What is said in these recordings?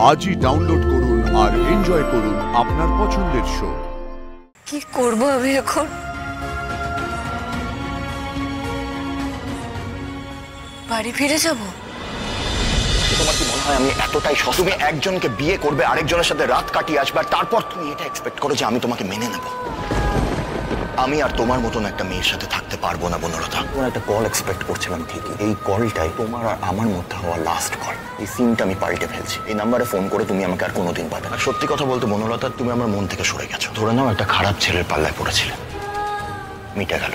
আজই ডাউনলোড করুন আর এনজয় করুন আপনার পছন্দের শো। কি করব আমি এখন? বাড়ি ফিরে যাব? তোমার কি মনে হয় আমি এতটাই তুমি একজনকে বিয়ে করবে, আরেকজনের সাথে রাত কাটিয়ে আসবে, আর তারপর তুমি এটা এক্সপেক্ট করো যে আমি তোমাকে মেনে নেব? আমি আর তোমার মতন একটা মেয়ের সাথে থাকতে পারবো না বনলতা। তোমার একটা কল এক্সপেক্ট করছিলাম ঠিকই, এই কলটাই তোমার আর আমার মধ্যে হওয়া লাস্ট কল। এই সিনটা আমি পাল্টে ফেলছি। এই নাম্বারে ফোন করে তুমি আমাকে আর কোনোদিন পাবে না। সত্যি কথা বলতে বনলতা, তুমি আমার মন থেকে সরে গেছো। ধরে নাও একটা খারাপ ছেলের পাল্লায় পড়েছিলে, মিটে গেল।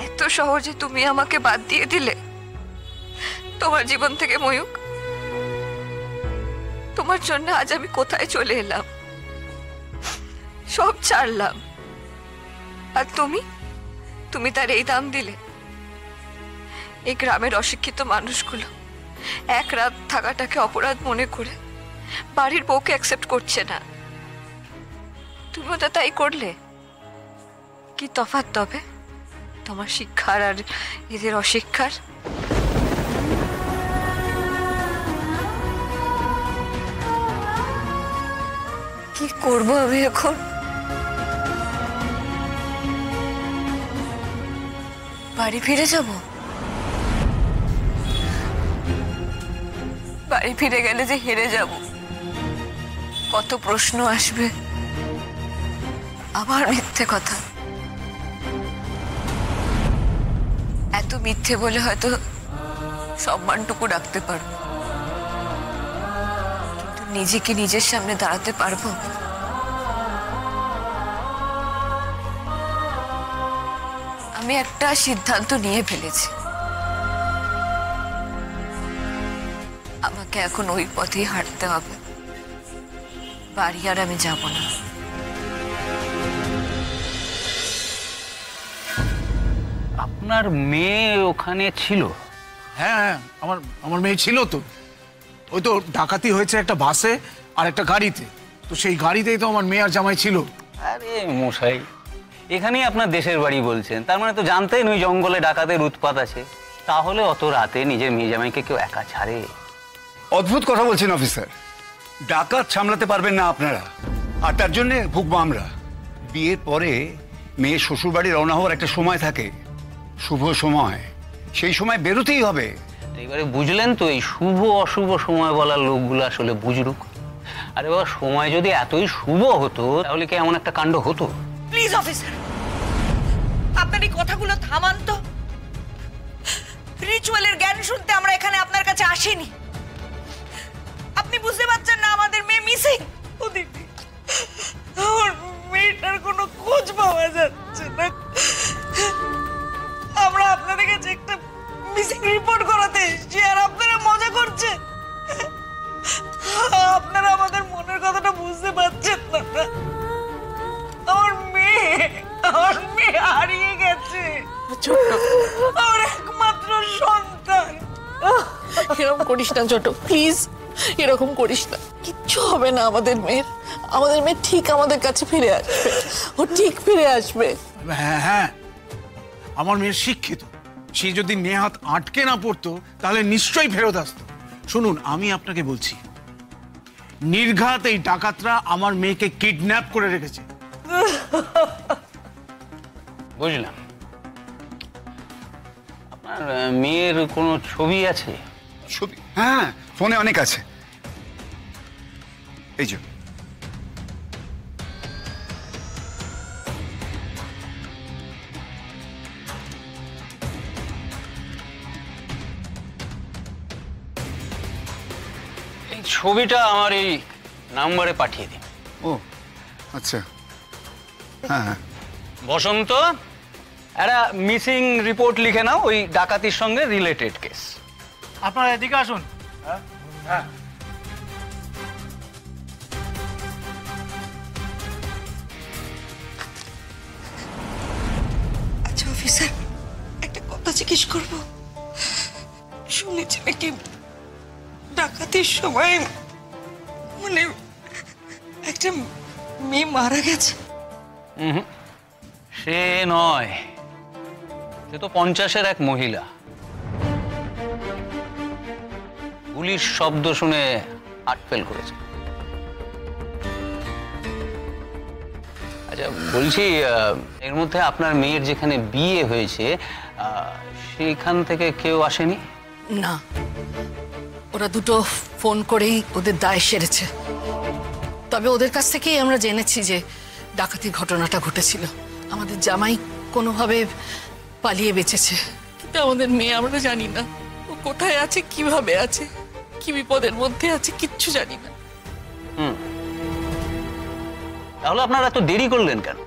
এত সহজে তুমি আমাকে বাদ দিয়ে দিলে তোমার জীবন থেকে ময়ূক? তোমার জন্য আজ আমি কোথায় চলে এলাম, সব ছাড়লাম, আর তুমি তার এই দাম দিলে? এই গ্রামের অশিক্ষিত মানুষগুলো এক রাত থাকাটাকে অপরাধ মনে করে বাড়ির বউকে অ্যাকসেপ্ট করছে না, তুমিও তো তাই করলে। কি তফাৎ তবে তোমার শিক্ষার আর এদের অশিক্ষার? কি করব আমি এখন? বাড়ি ফিরে যাব? বাড়ি ফিরে গেলে যে হেরে যাব, কত প্রশ্ন আসবে, আবার মিথ্যে কথা। এত মিথ্যে বলে হয়তো সম্মানটুকু রাখতে পারবো, কিন্তু নিজেকে নিজের সামনে দাঁড়াতে পারবো? আমি একটা সিদ্ধান্ত নিয়ে ফেলেছি, আমাকে এখন ওই পথেই হাঁটতে হবে, বাড়ি আর আমি যাব না। আপনার মেয়ে ওখানে ছিল? হ্যাঁ, আমার মেয়ে ছিল তো। ওই তো ডাকাতি হয়েছে একটা বাসে আর একটা গাড়িতে, তো সেই গাড়িতেই তো আমার মেয়ে আর জামাই ছিল। আরে মশাই, এখানেই আপনার দেশের বাড়ি বলছেন, তার মানে তো জানতেন ওই জঙ্গলে ডাকাতের উৎপাত আছে। তাহলে অত রাতে নিজের মেয়ে জামাইকে কেউ একা ছাড়ে? অদ্ভুত কথা বলছেন অফিসার। ডাকাত সামলাতে পারবেন না আপনারা, আর তার জন্য ভুগবো আমরা। বিয়ের পরে মেয়ে শ্বশুর বাড়ি রওনা হওয়ার একটা সময় থাকে, শুভ সময়, সেই সময় বেরোতেই হবে। এবারে বুঝলেন তো, এই শুভ অশুভ সময় বলার লোকগুলো আসলে বুঝরুক। আরে বাবা, সময় যদি এতই শুভ হতো তাহলে কি এমন একটা কাণ্ড হতো? প্লিজ অফিসার, আপনার এই কথাগুলো থামান তো। রিচুয়ালের জ্ঞান শুনতে আমরা এখানে আপনার কাছে আসিনি। আপনি বুঝতে পারছেন না আমাদের মেয়ে মিসিং? ও দিদি, আমার মেয়েটার কোনো খোঁজ পাওয়া যাচ্ছে না। আমরা আপনাদের কাছে একটা মিসিং রিপোর্ট করাতে এসেছি, আর আপনারা মজা করছেন। আপনারা আমাদের মনের কথাটা বুঝতে পারছেন না। আমার মেয়ে হারিয়ে গেছে, আমার একমাত্র সন্তান। এরকম করিস না ছোট, প্লিজ এরকম করিস না। কিচ্ছু হবে না আমাদের মেয়ের। আমাদের মেয়ে ঠিক আমাদের কাছে ফিরে আসবে, ও ঠিক ফিরে আসবে। হ্যাঁ হ্যাঁ, আমার মেয়ে শিক্ষিত, সে যদি নেহাত আটকে না পড়তো তাহলে নিশ্চয়ই ফেরত আসতো। শুনুন, আমি আপনাকে বলছি, নির্ঘাত এই ডাকাতরা আমার মেয়েকে কিডন্যাপ করে রেখেছে। বুঝলাম। আপনার মেয়ের কোনো ছবি আছে? ছবি? হ্যাঁ, ফোনে অনেক আছে। এই যে, এই ছবিটা আমার এই নাম্বারে পাঠিয়ে দিন। ও আচ্ছা, হ্যাঁ হ্যাঁ। বসন্ত, একটা মিসিং রিপোর্ট লিখে নাও, ওই ডাকাতির সঙ্গে রিলেটেড কেস। আপনারা এদিকে আসুন। হ্যাঁ, আচ্ছা অফিসার, একটা কথা জিজ্ঞেস করবো। শুনেছি নাকি ডাকাতির সময় মানে একটা মেয়ে মারা গেছে? সে নয়, সে তো 50-এর এক মহিলা। গুলির শব্দ শুনে হার্ট ফেল করেছে। আচ্ছা বলছি, এর মধ্যে আপনার মেয়ের যেখানে বিয়ে হয়েছে সেইখান থেকে কেউ আসেনি? না, ওরা দুটো ফোন করেই ওদের দায় সেরেছে। তবে ওদের কাছ থেকেই আমরা জেনেছি যে ডাকাতির ঘটনাটা ঘটেছিল। আমাদের জামাই কোনোভাবে পালিয়ে বেঁচেছে, কিন্তু আমাদের মেয়ে আমরা জানি না ও কোথায় আছে, কিভাবে আছে, কি বিপদের মধ্যে আছে, কিচ্ছু জানি না। তাহলে আপনারা এত দেরি করলেন কেন?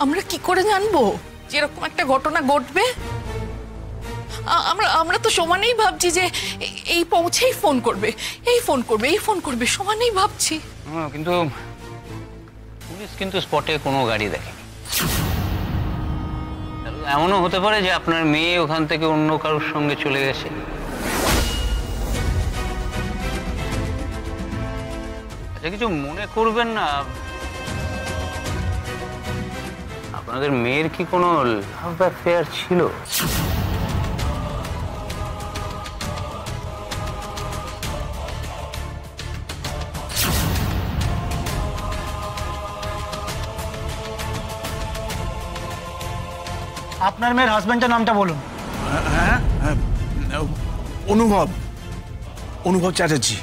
আমরা কি করে জানবো যে এরকম একটা ঘটনা ঘটবে? আমরা তো সমানেই ভাবছি যে এই পৌঁছেই ফোন করবে, এই ফোন করবে, এই ফোন করবে, সমানেই ভাবছি। কিন্তু পুলিশ কিন্তু স্পটে কোনো গাড়ি দেখেনি। এমনও হতে পারে যে আপনার মেয়ে ওখান থেকে অন্য কারোর সঙ্গে চলে গেছে। আচ্ছা কিছু মনে করবেন না, আপনাদের মেয়ের কি কোনো লাভ অ্যাফেয়ার ছিল? আপনার মেয়ের হাজবেন্ডের নামটা বলুন। হ্যাঁ, অনুভব অনুভব চ্যাটার্জি।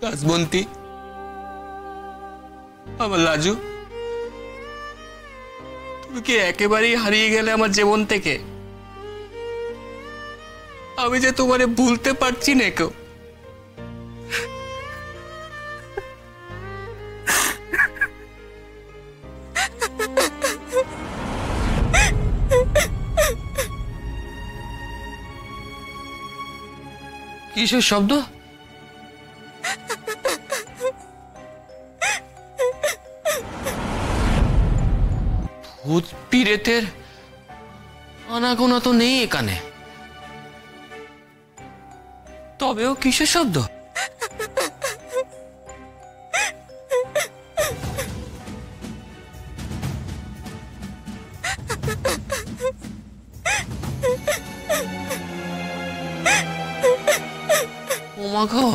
রাজবন্তী, আমার লাজু, তুমি কি একেবারেই হারিয়ে গেলে আমার জীবন থেকে? আমি যে তোমারে ভুলতে পারছি না কেউ। কিসের শব্দ? ভূত পিরেতের আনাগোনা তো নেই এখানে, তবেও কিসের শব্দ? ও মা গো,